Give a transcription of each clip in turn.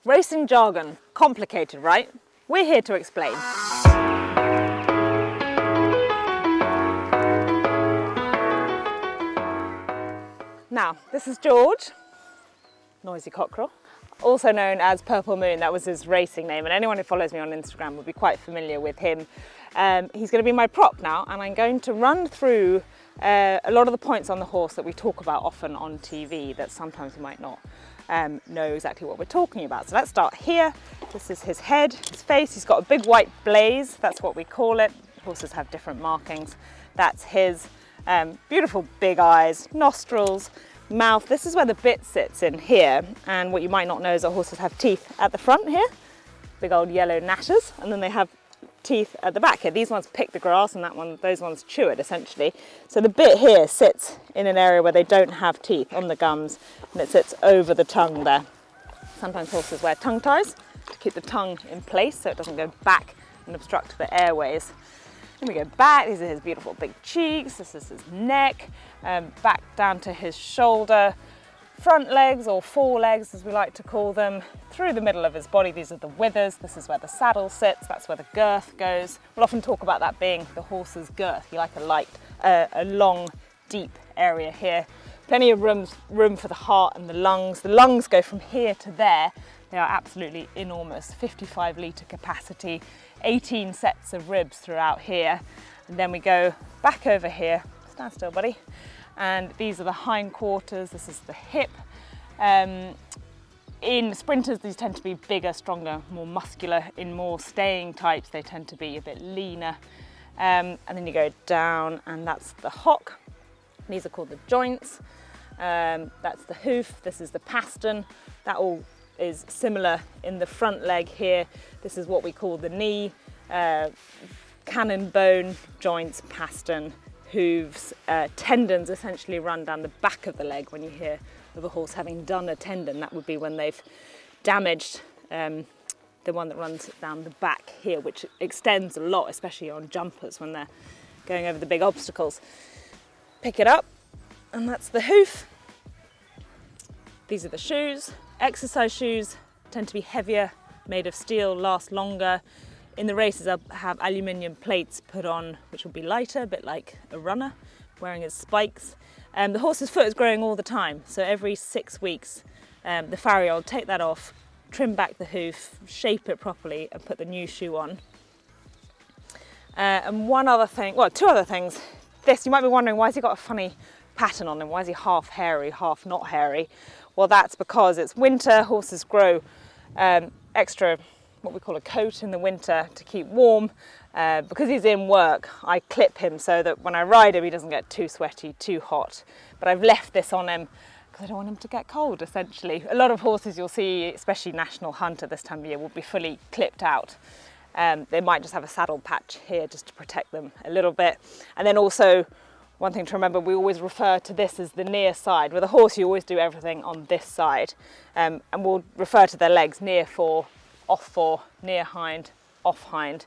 Racing jargon, complicated, right? We're here to explain. Now, this is George, noisy cockerel, also known as Purple Moon. That was his racing name, and anyone who follows me on Instagram will be quite familiar with him. He's going to be my prop now, and I'm going to run through a lot of the points on the horse that we talk about often on TV that sometimes you might not know exactly what we're talking about. So let's start here. This is his head, his face. He's got a big white blaze, that's what we call it. Horses have different markings. That's his beautiful big eyes, nostrils, mouth. This is where the bit sits in here, and what you might not know is that horses have teeth at the front here, big old yellow gnashers, and then they have teeth at the back here. These ones pick the grass and those ones chew it essentially. So the bit here sits in an area where they don't have teeth on the gums, and it sits over the tongue there. Sometimes horses wear tongue ties to keep the tongue in place so it doesn't go back and obstruct the airways. Then we go back, these are his beautiful big cheeks, this is his neck, back down to his shoulder, front legs or forelegs as we like to call them, through the middle of his body. These are the withers, this is where the saddle sits, that's where the girth goes. We'll often talk about that being the horse's girth. You like a long, deep area here. Plenty of room for the heart and the lungs. The lungs go from here to there. They are absolutely enormous, 55 litre capacity, 18 sets of ribs throughout here. And then we go back over here, stand still buddy, and these are the hindquarters, this is the hip. In sprinters, these tend to be bigger, stronger, more muscular. In more staying types, they tend to be a bit leaner. And then you go down, and that's the hock. These are called the joints. That's the hoof, this is the pastern. That all is similar in the front leg here. This is what we call the knee, cannon bone, joints, pastern, hooves. Tendons essentially run down the back of the leg. When you hear of a horse having done a tendon, that would be when they've damaged the one that runs down the back here, which extends a lot, especially on jumpers when they're going over the big obstacles. Pick it up, and that's the hoof. These are the shoes. Exercise shoes tend to be heavier, made of steel, last longer. In the races, I'll have aluminium plates put on, which will be lighter, a bit like a runner wearing his spikes. The horse's foot is growing all the time, so every 6 weeks, the farrier will take that off, trim back the hoof, shape it properly, and put the new shoe on. And two other things. This, you might be wondering, why has he got a funny pattern on him? Why is he half hairy, half not hairy? Well, that's because it's winter. Horses grow extra, what we call a coat in the winter to keep warm. Because he's in work, I clip him so that when I ride him, he doesn't get too sweaty, too hot. But I've left this on him because I don't want him to get cold, essentially. A lot of horses you'll see, especially National Hunt at this time of year, will be fully clipped out. They might just have a saddle patch here just to protect them a little bit. And then also, one thing to remember, we always refer to this as the near side. With a horse, you always do everything on this side. And we'll refer to their legs near fore, off fore, near hind, off hind.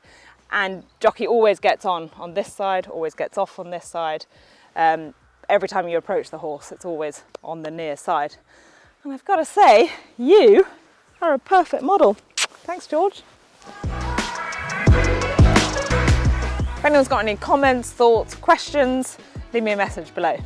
And jockey always gets on this side, always gets off on this side. Every time you approach the horse, it's always on the near side. And I've got to say, you are a perfect model. Thanks, George. If anyone's got any comments, thoughts, questions, leave me a message below.